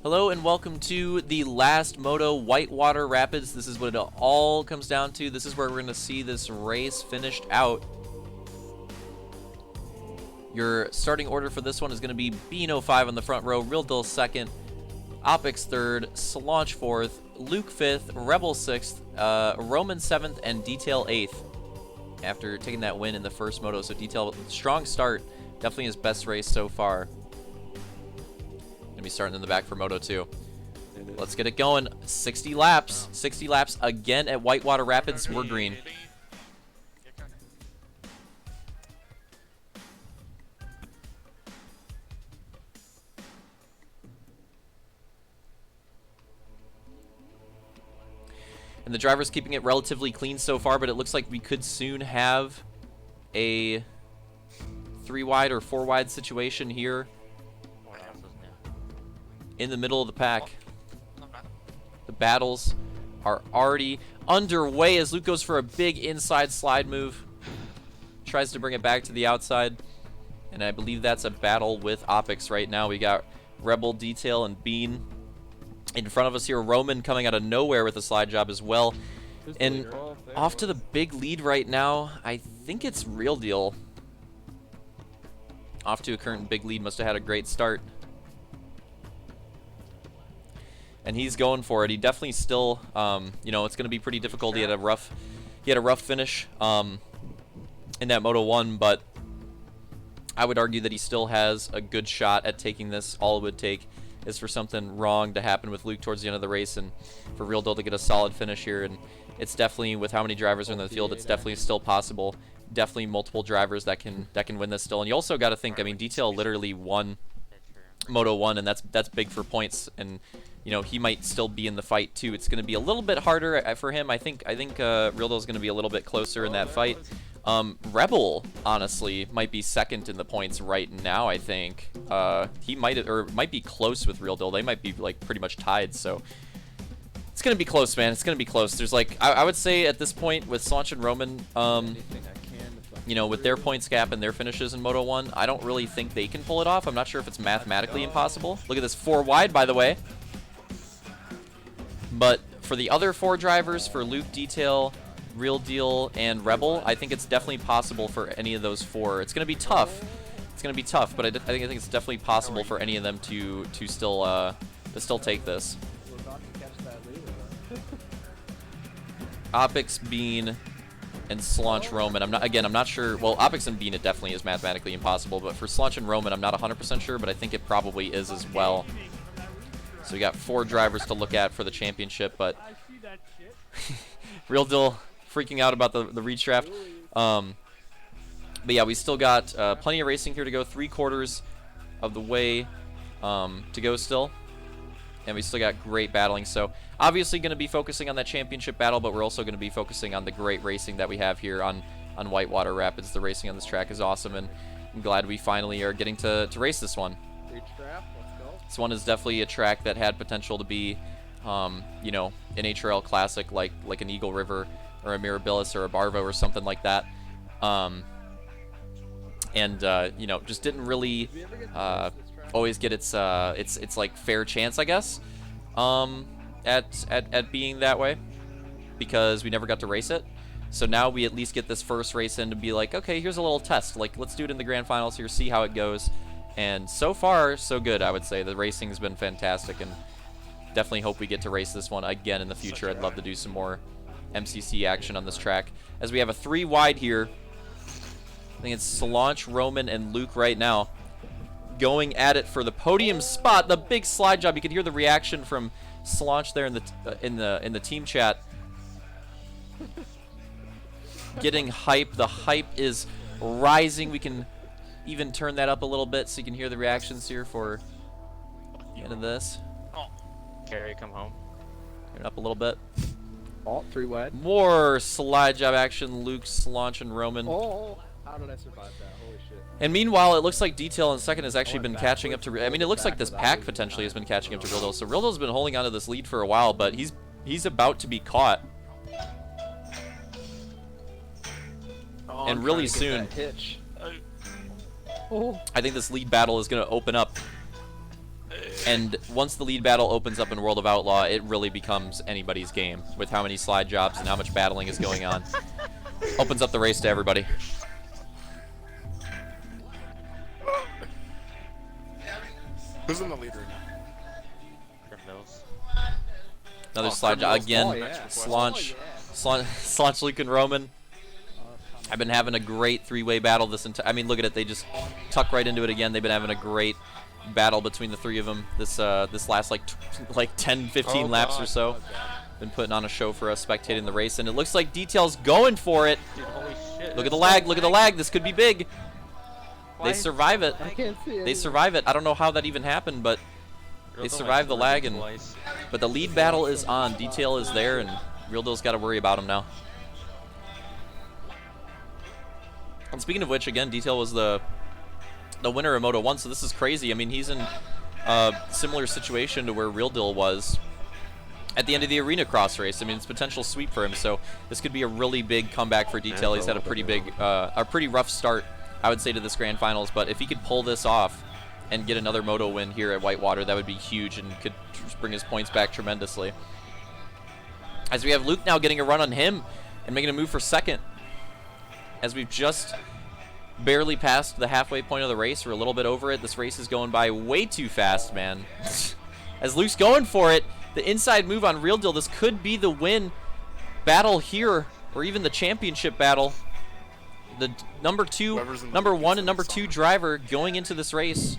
Hello and welcome to the last Moto Whitewater Rapids. This is what it all comes down to. This is where we're going to see this race finished out. Your starting order for this one is going to be Beano 5 on the front row, Real Dill 2nd, Opix 3rd, Solange 4th, Luke 5th, Rebel 6th, Roman 7th, and Detail 8th. After taking that win in the first Moto, so Detail, strong start. Definitely his best race so far. Be starting in the back for Moto 2. Let's get it going. 60 laps. 60 laps again at Whitewater Rapids. We're green. And the driver's keeping it relatively clean so far, but it looks like we could soon have a 3 wide or 4 wide situation here in the middle of the pack. The battles are already underway as Luke goes for a big inside slide move. Tries to bring it back to the outside. And I believe that's a battle with Opix right now. We got Rebel, Detail, and Bean in front of us here. Roman coming out of nowhere with a slide job as well. And off to the big lead right now, I think it's Real Deal. Off to a current big lead. Must have had a great start. And he's going for it. He definitely still, you know, it's going to be pretty difficult. He had a rough finish in that Moto 1, but I would argue that he still has a good shot at taking this. All it would take is for something wrong to happen with Luke towards the end of the race, and for Real Deal to get a solid finish here. And it's definitely, with how many drivers are in the field, it's definitely still possible. Definitely multiple drivers that can win this still. And you also got to think, I mean, Detail literally won Moto 1, and that's big for points. And you know, he might still be in the fight too. It's going to be a little bit harder for him. I think Real Deal is going to be a little bit closer in that fight. Rebel honestly might be second in the points right now. I think he might be close with Real Deal. They might be like pretty much tied. So it's going to be close, man. It's going to be close. There's like I would say at this point with Solange and Roman, you know, with their points gap and their finishes in Moto 1, I don't really think they can pull it off. I'm not sure if it's mathematically impossible. Look at this 4 wide, by the way. But for the other 4 drivers, for Luke, Detail, Real Deal, and Rebel, I think it's definitely possible for any of those 4. It's going to be tough. It's going to be tough, but I think it's definitely possible for any of them to still take this. Opix, Bean, and Solange, Roman. I'm not sure. Well, Opix and Bean, it definitely is mathematically impossible, but for Solange and Roman, I'm not 100% sure, but I think it probably is as well. So we got 4 drivers to look at for the championship, but Real Deal freaking out about the redraft. But yeah, we still got plenty of racing here to go. 3/4 of the way to go still, and we still got great battling. So obviously going to be focusing on that championship battle, but we're also going to be focusing on the great racing that we have here on Whitewater Rapids. The racing on this track is awesome, and I'm glad we finally are getting to race this one. This one is definitely a track that had potential to be, you know, an HRL classic like an Eagle River or a Mirabilis or a Barvo or something like that. You know, just didn't really always get its like fair chance, I guess, at being that way, because we never got to race it. So now we at least get this first race in to be like, okay, here's a little test. Like, let's do it in the grand finals here, see how it goes. And so far, so good, I would say. The racing's been fantastic, and definitely hope we get to race this one again in the future. I'd love to do some more MCC action on this track. As we have a 3 wide here. I think it's Solange, Roman, and Luke right now going at it for the podium spot. The big slide job. You can hear the reaction from Solange there in the team chat. Getting hype. The hype is rising. We can even turn that up a little bit so you can hear the reactions here for the end of this. Carrie, come home. Turn it up a little bit. Oh, 3 wide. More slide job action. Luke, Solange, and Roman. Oh, how did I survive that? Holy shit. And meanwhile, it looks like Detail in second has actually been catching up to... I mean, it looks like this pack potentially has been catching up to Real Deal. So Real Deal's been holding on to this lead for a while, but he's about to be caught. Oh, and really soon. Hitch. I think this lead battle is going to open up. And once the lead battle opens up in World of Outlaw, it really becomes anybody's game with how many slide jobs and how much battling is going on. Opens up the race to everybody. Who's in the lead right now? Another slide job again. Oh, yeah. Slaunch, Slaunch, Luke, and Roman. I've been having a great three-way battle this entire. I mean, look at it. They just tuck right into it again. They've been having a great battle between the three of them. This last like 10, 15 laps or so. Been putting on a show for us spectating the race, and it looks like Detail's going for it. Dude, holy shit. Look at the lag. Look at the lag. This could be big. They Why- survive it. I can't see it. They survive it. I don't know how that even happened, but they survived the lag, and but the lead battle is on. Detail is there, and Real Deal's got to worry about him now. And speaking of which, again, Detail was the winner of Moto 1, so this is crazy. I mean, he's in a similar situation to where Real Deal was at the end of the Arena Cross race. I mean, it's potential sweep for him, so this could be a really big comeback for Detail. He's had a pretty rough start, I would say, to this Grand Finals, but if he could pull this off and get another Moto win here at Whitewater, that would be huge and could bring his points back tremendously. As we have Luke now getting a run on him and making a move for second, as we've just barely passed the halfway point of the race. We're a little bit over it. This race is going by way too fast, man. As Luke's going for it, the inside move on Real Deal. This could be the win battle here, or even the championship battle. The number one, and number 2 driver going into this race.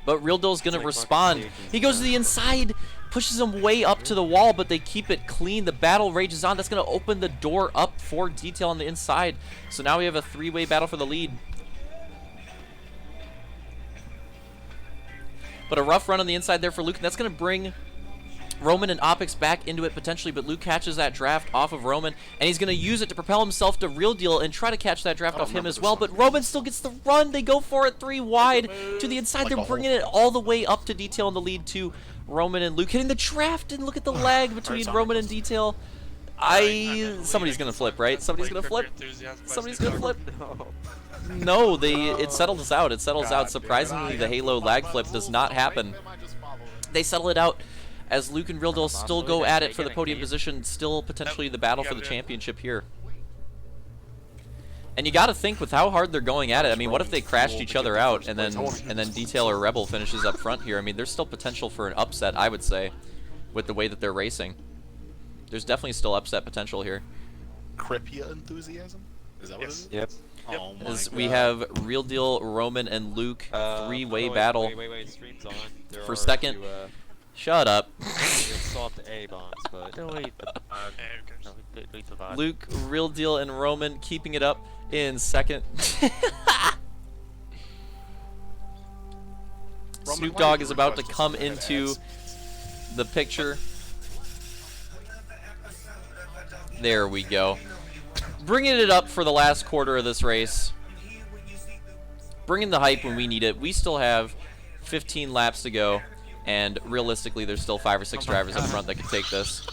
But Real Deal's going to respond. He goes to the inside, pushes him way up to the wall, but they keep it clean. The battle rages on. That's going to open the door up for Detail on the inside. So now we have a three-way battle for the lead. But a rough run on the inside there for Luke, and that's going to bring Roman and Opix back into it potentially, but Luke catches that draft off of Roman, and he's going to use it to propel himself to Real Deal and try to catch that draft off him as well, but Roman still gets the run. They go for it 3 wide to the inside. They're bringing it all the way up to Detail in the lead too. Roman and Luke hitting the draft, and look at the lag between Roman and Detail. Somebody's going to flip, right? Somebody's going to flip? Somebody's going to flip? No, it settles out. It settles out. Surprisingly, the Halo lag flip does not happen. They settle it out as Luke and Real Deal still go at it for the podium position, still potentially the battle for the championship here. And you got to think with how hard they're going at it. I mean, what if they crashed each other out and then Detail or Rebel finishes up front here? I mean, there's still potential for an upset, I would say, with the way that they're racing. There's definitely still upset potential here. Cripia enthusiasm? Is that what it is? Yep. Oh my As God. we have Real Deal, Roman, and Luke, three-way battle Wait, stream's on. There for are second. two, Shut up. soft A bombs, but Delete the VOD. Luke, Real Deal, and Roman keeping it up in second. Snoop Dogg is about to come into the picture. There we go. Bringing it up for the last quarter of this race. Bringing the hype when we need it. We still have 15 laps to go, and realistically, there's still 5 or 6 drivers up front that can take this.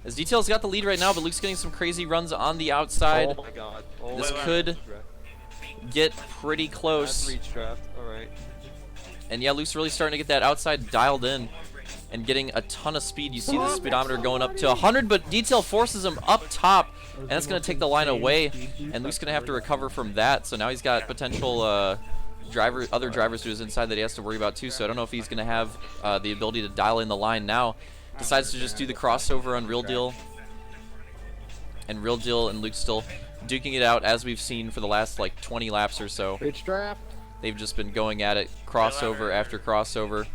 As Detail's got the lead right now, but Luke's getting some crazy runs on the outside. oh my god. This could get pretty That's close. reach draft. Alright. And yeah, Luke's really starting to get that outside dialed in and getting a ton of speed. You see the speedometer going up to 100, but Detail forces him up top, and that's going to take the line away, and Luke's going to have to recover from that. So now he's got potential other drivers to his inside that he has to worry about too. So I don't know if he's going to have the ability to dial in the line now. Decides to just do the crossover on Real Deal. And Real Deal and Luke still duking it out, as we've seen for the last like 20 laps or so. Pitch draft. They've just been going at it, crossover after crossover.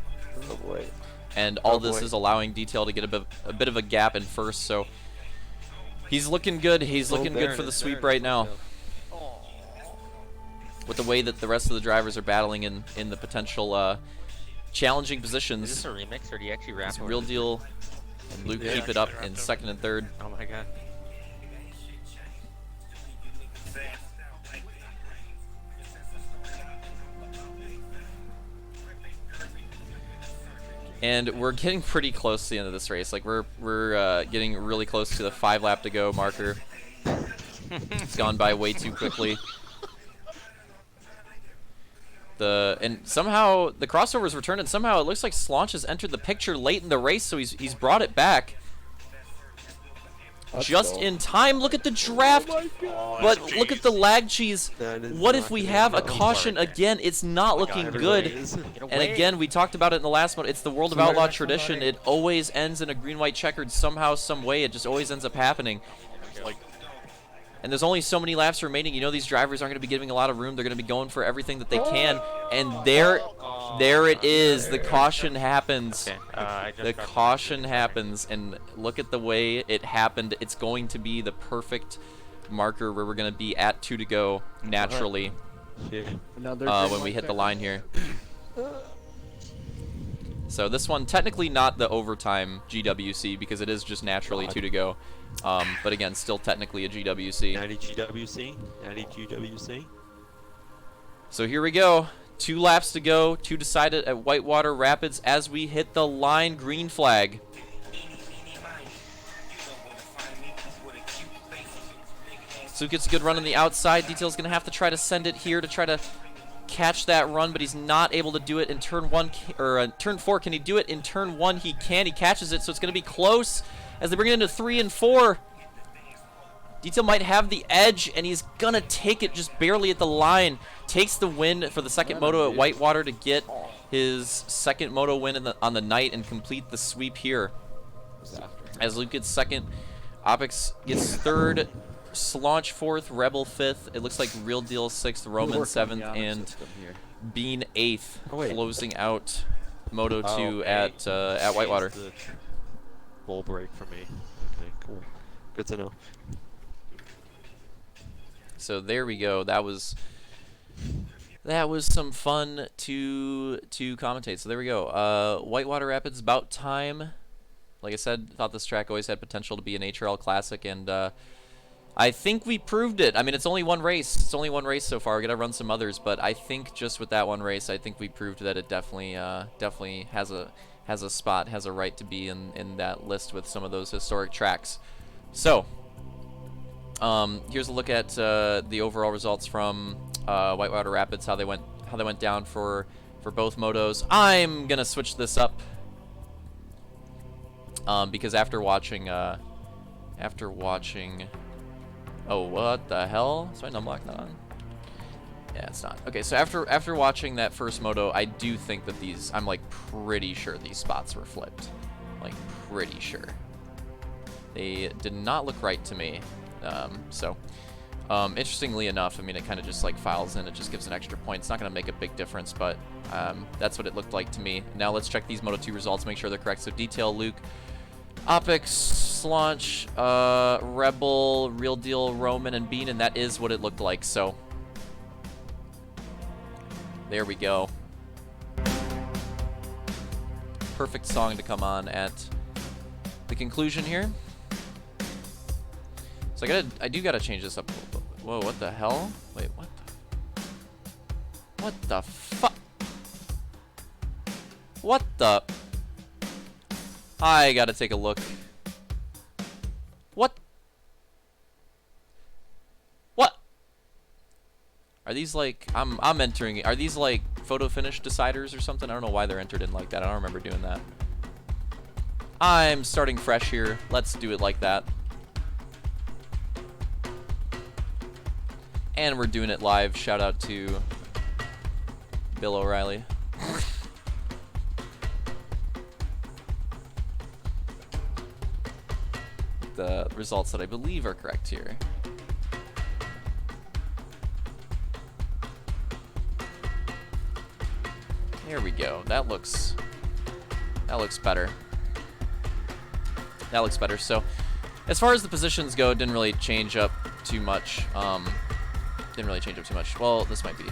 Oh boy. And all this is allowing Detail to get a bit of a gap in first, so he's looking good. He's looking good for the sweep right now. With the way that the rest of the drivers are battling in the potential challenging Is positions, this a remix, or do you actually rap it's over Real this? Deal and Luke keep it up in second and third. Oh my god. And we're getting pretty close to the end of this race. Like we're getting really close to the 5 lap to go marker. It's gone by way too quickly. And somehow the crossover's returned, and somehow it looks like Slaunch has entered the picture late in the race, so he's brought it back. Just in time. Look at the draft. But look at the lag cheese. What if we have a caution again? It's not looking good. And again, we talked about it in the last one. It's the World of Outlaw tradition. It always ends in a green-white checkered somehow, some way. It just always ends up happening. And there's only so many laps remaining. You know these drivers aren't going to be giving a lot of room. They're going to be going for everything that they can. And there it is. The caution happens. The caution happens. And look at the way it happened. It's going to be the perfect marker where we're going to be at 2 to go naturally when we hit the line here. So this one, technically not the overtime GWC because it is just naturally 2 to go. But again, still technically a GWC. 90 GWC. 90 GWC. So here we go. 2 laps to go. 2 decided at Whitewater Rapids as we hit the line. Green flag. So gets a good run on the outside. Detail's going to have to try to send it here to try to catch that run, but he's not able to do it in turn 1 or turn 4. Can he do it in turn 1? He can. He catches it, so it's going to be close as they bring it into 3 and 4. Detail might have the edge, and he's going to take it just barely at the line. Takes the win for the second moto at Whitewater to get his second moto win on the night and complete the sweep here. As Luke gets second, Opix gets third, Slaunch 4th, Rebel 5th. It looks like Real Deal 6th, Roman 7th, and Bean 8th, closing out Moto 2 at Whitewater. Bull break for me. Okay, cool. Good to know. So there we go. That was some fun to commentate. So there we go. Whitewater Rapids, about time. Like I said, thought this track always had potential to be an HRL classic, and I think we proved it. I mean, it's only one race. It's only one race so far. We're gonna run some others, but I think just with that one race, I think we proved that it definitely has a spot, has a right to be in that list with some of those historic tracks. So, here's a look at the overall results from Whitewater Rapids, how they went down for both motos. I'm gonna switch this up because after watching, oh, what the hell? Is my numlock not on? Yeah, it's not. Okay, so after watching that first moto, I do think that I'm like pretty sure these spots were flipped. Like pretty sure. They did not look right to me. Interestingly enough, I mean, it kind of just like files in. It just gives an extra point. It's not going to make a big difference, but that's what it looked like to me. Now let's check these Moto 2 results, make sure they're correct. So Detail, Luke, Opix, Slaunch, Rebel, Real Deal, Roman, and Bean, and that is what it looked like. So there we go. Perfect song to come on at the conclusion here. So I do gotta change this up. Whoa, what the hell? Wait, what the fuck? What the? I gotta take a look. What? What? Are these like, I'm entering, are these like photo finish deciders or something? I don't know why they're entered in like that. I don't remember doing that. I'm starting fresh here. Let's do it like that. And we're doing it live. Shout out to Bill O'Reilly. The results that I believe are correct here. There we go. That looks better. That looks better. So, as far as the positions go, it didn't really change up too much. Didn't really change up too much. Well, this might be.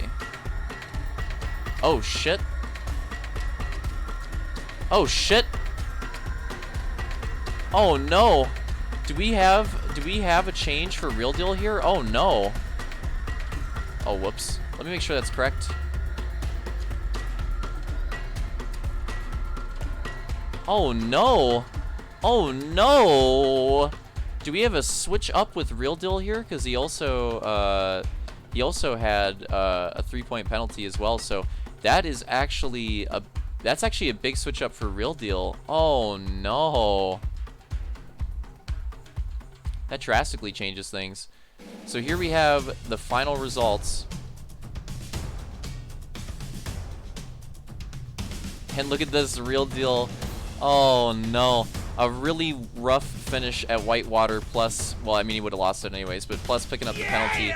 Oh shit. Oh shit. Oh no. Do we have a change for Real Deal here? Oh no. Oh whoops. Let me make sure that's correct. Oh no. Oh no. Do we have a switch up with Real Deal here? Because he also he also had a 3-point penalty as well. So that is actually that's actually a big switch up for Real Deal. Oh no. That drastically changes things. So here we have the final results. And look at this, Real Deal. Oh no. A really rough finish at Whitewater plus, well, I mean, he would have lost it anyways, but plus picking up the penalty.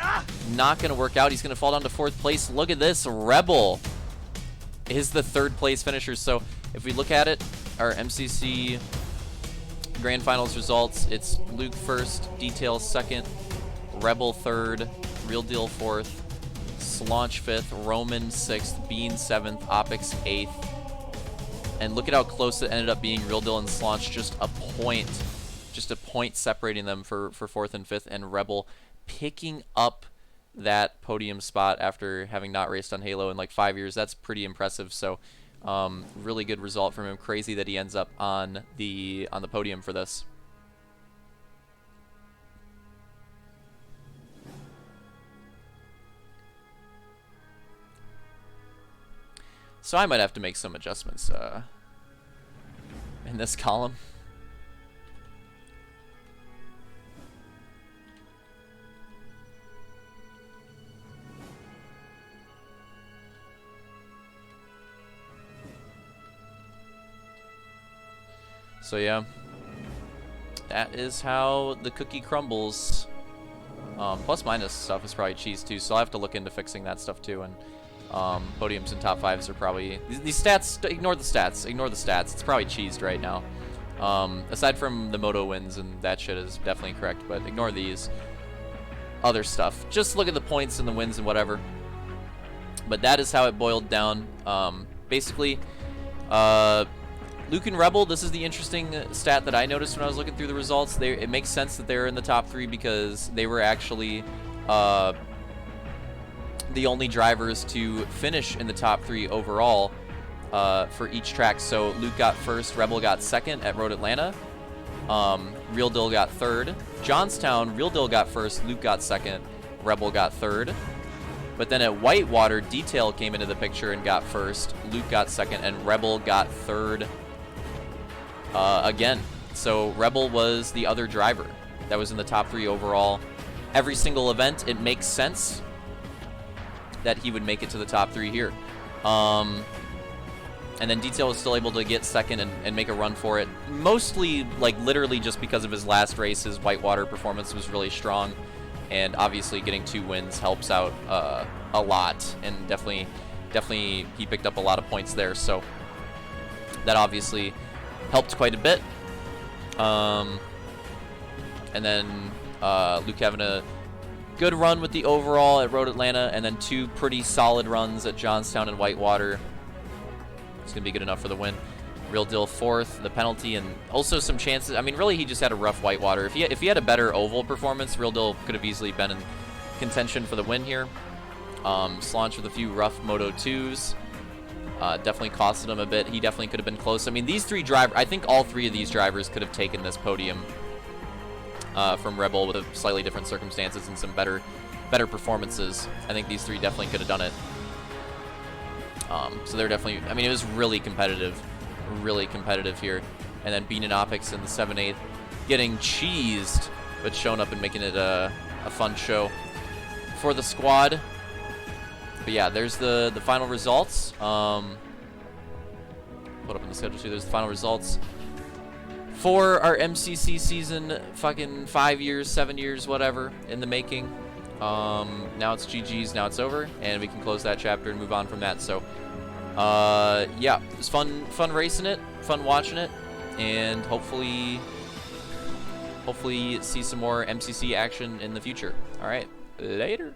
Not going to work out. He's going to fall down to 4th place. Look at this. Rebel is the 3rd place finisher. So if we look at it, our MCC Grand Finals results, it's Luke 1st, Detail 2nd, Rebel 3rd, Real Deal 4th, Slaunch 5th, Roman 6th, Bean 7th, Opix 8th. And look at how close it ended up being. Real Deal and Slaunch just a point separating them for 4th and 5th, and Rebel picking up that podium spot after having not raced on Halo in like 5 years. That's pretty impressive. So really good result from him. Crazy that he ends up on the podium for this. So I might have to make some adjustments in this column. So yeah, that is how the cookie crumbles. Plus minus stuff is probably cheese too, so I'll have to look into fixing that stuff too. And podiums and top 5s are probably these stats. Ignore the stats. Ignore the stats. It's probably cheesed right now. Aside from the Moto wins, and that shit is definitely correct, but ignore these other stuff. Just look at the points and the wins and whatever. But that is how it boiled down. Basically, Luke and Rebel, this is the interesting stat that I noticed when I was looking through the results. It makes sense that they're in the top 3 because they were actually the only drivers to finish in the top 3 overall for each track. So Luke got 1st, Rebel got 2nd at Road Atlanta, Real Deal got 3rd, Johnstown, Real Deal got 1st, Luke got 2nd, Rebel got 3rd. But then at Whitewater, Detail came into the picture and got 1st, Luke got 2nd, and Rebel got 3rd again. So Rebel was the other driver that was in the top 3 overall. Every single event, it makes sense that he would make it to the top 3 here. And then Detail was still able to get 2nd and make a run for it. Mostly, like, literally just because of his last race. His Whitewater performance was really strong. And obviously getting 2 wins helps out a lot. And definitely he picked up a lot of points there. So that obviously helped quite a bit. And then Luke having a good run with the overall at Road Atlanta, and then 2 pretty solid runs at Johnstown and Whitewater. It's going to be good enough for the win. Real Deal 4th, the penalty, and also some chances. I mean, really, he just had a rough Whitewater. If he had a better oval performance, Real Deal could have easily been in contention for the win here. Slaunch with a few rough Moto 2s. Definitely costed him a bit. He definitely could have been close. I mean, these 3 drivers, I think all 3 of these drivers could have taken this podium from Rebel with slightly different circumstances and some better performances. I think these 3 definitely could have done it. So they're definitely, I mean, it was really competitive here. And then Bean and Opix in the 7-8 getting cheesed, but showing up and making it a fun show for the squad. But yeah, there's the final results. Put up in the schedule too. There's the final results for our MCC season. Fucking 5 years, 7 years, whatever in the making. Now it's GG's. Now it's over, and we can close that chapter and move on from that. So, yeah, it was fun racing it, fun watching it, and hopefully see some more MCC action in the future. All right, later.